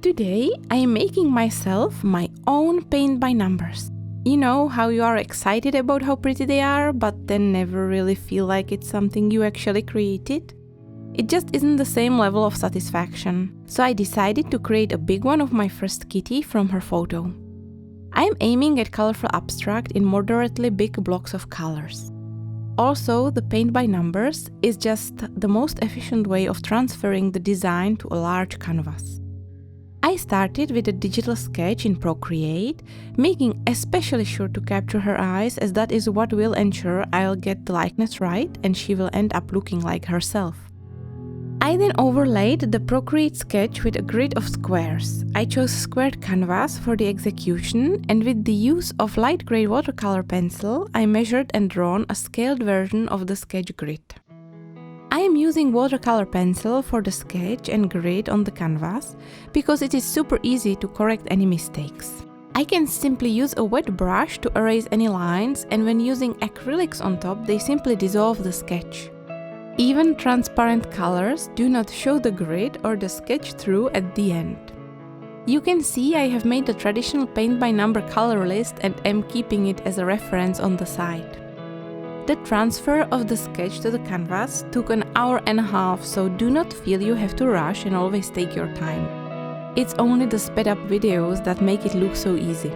Today I am making myself my own paint by numbers. You know how you are excited about how pretty they are, but then never really feel like it's something you actually created? It just isn't the same level of satisfaction. So I decided to create a big one of my first kitty from her photo. I am aiming at colorful abstract in moderately big blocks of colors. Also, the paint by numbers is just the most efficient way of transferring the design to a large canvas. I started with a digital sketch in ProCreate, making especially sure to capture her eyes, as that is what will ensure I'll get the likeness right and she will end up looking like herself. I then overlaid the ProCreate sketch with a grid of squares. I chose squared canvas for the execution, and with the use of light gray watercolor pencil, I measured and drawn a scaled version of the sketch grid. I am using watercolor pencil for the sketch and grid on the canvas because it is super easy to correct any mistakes. I can simply use a wet brush to erase any lines, and when using acrylics on top, they simply dissolve the sketch. Even transparent colors do not show the grid or the sketch through at the end. You can see I have made the traditional paint by number color list and am keeping it as a reference on the side. The transfer of the sketch to the canvas took an hour and a half, so do not feel you have to rush and always take your time. It's only the sped up videos that make it look so easy.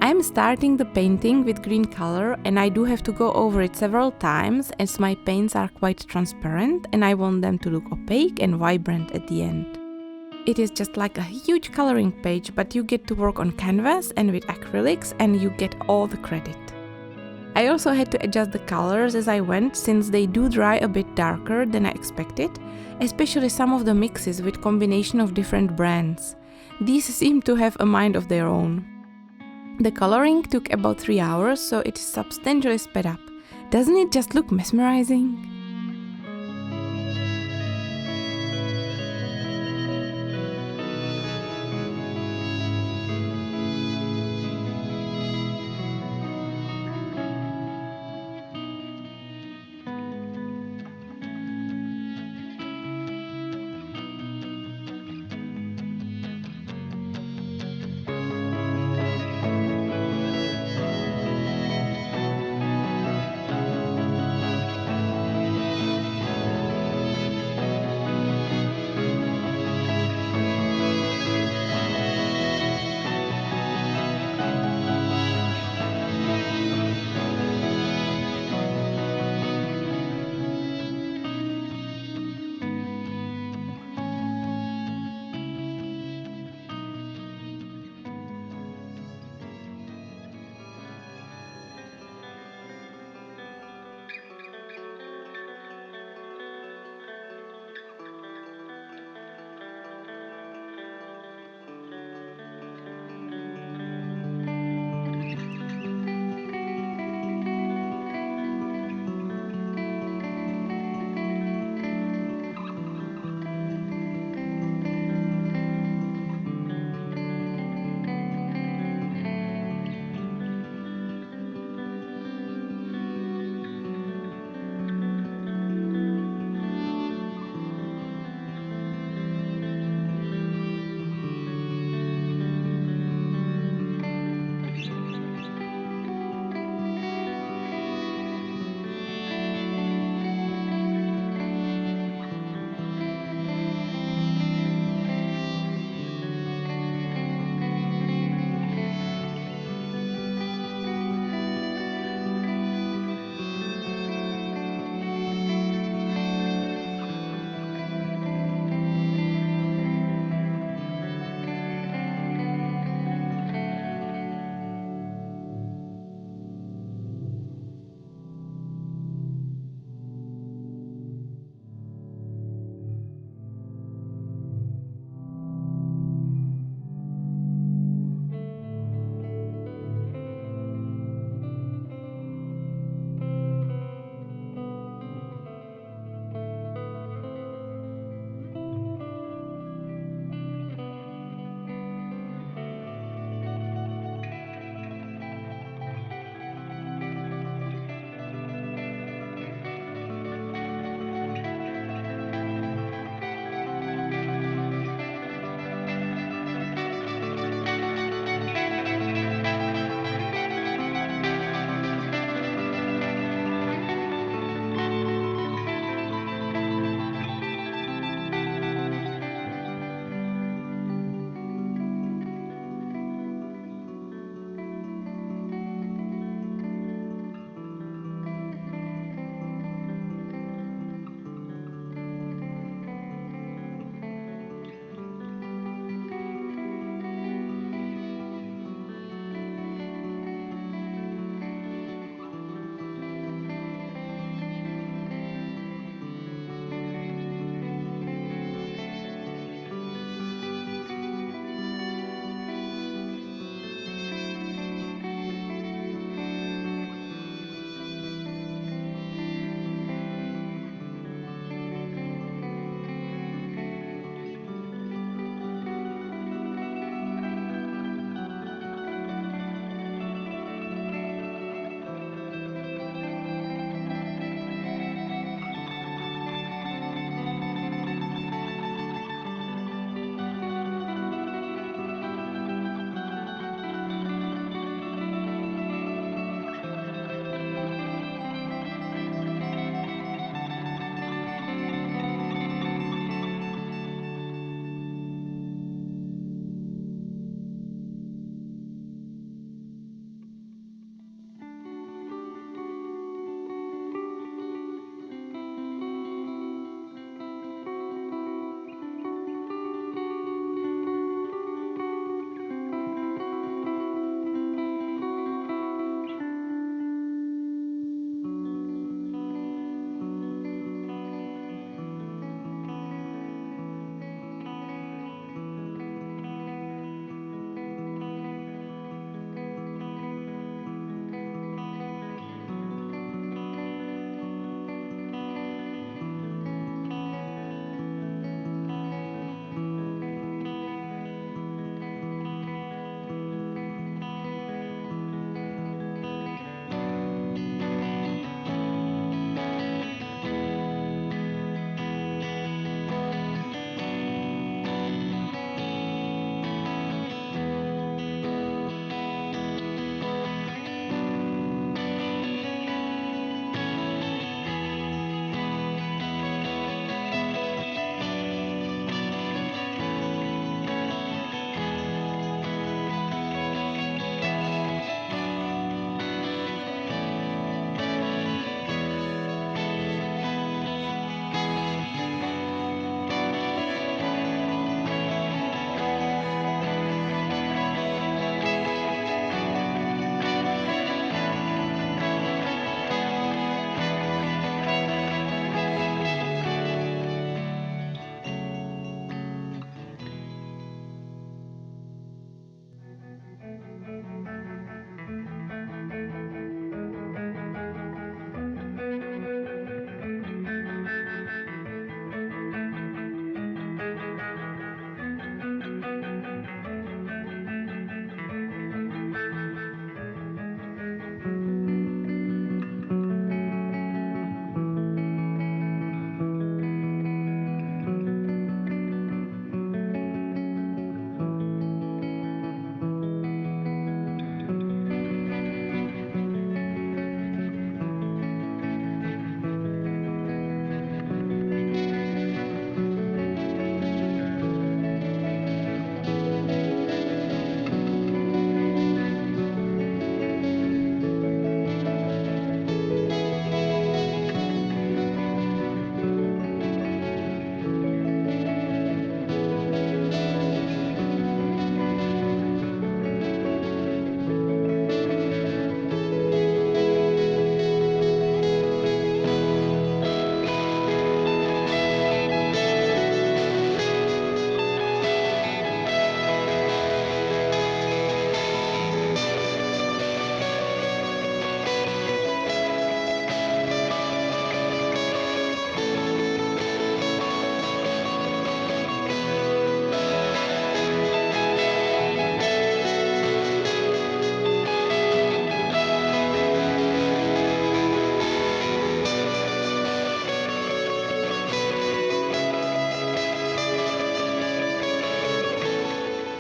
I'm starting the painting with green color, and I do have to go over it several times as my paints are quite transparent and I want them to look opaque and vibrant at the end. It is just like a huge coloring page, but you get to work on canvas and with acrylics and you get all the credit. I also had to adjust the colors as I went, since they do dry a bit darker than I expected, especially some of the mixes with combination of different brands. These seem to have a mind of their own. The coloring took about 3 hours, so it is substantially sped up. Doesn't it just look mesmerizing?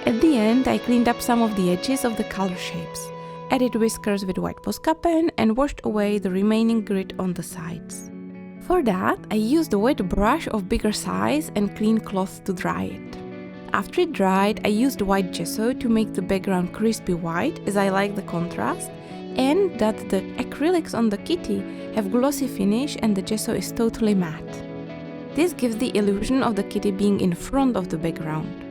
At the end, I cleaned up some of the edges of the color shapes, added whiskers with white Posca pen and washed away the remaining grit on the sides. For that, I used a wet brush of bigger size and clean cloth to dry it. After it dried, I used white gesso to make the background crispy white, as I like the contrast, and that the acrylics on the kitty have glossy finish and the gesso is totally matte. This gives the illusion of the kitty being in front of the background.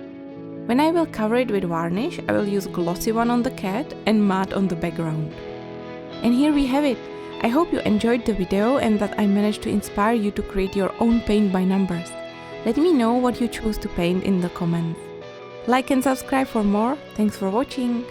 When I will cover it with varnish, I will use glossy one on the cat and matte on the background. And here we have it. I hope you enjoyed the video and that I managed to inspire you to create your own paint by numbers. Let me know what you chose to paint in the comments. Like and subscribe for more. Thanks for watching.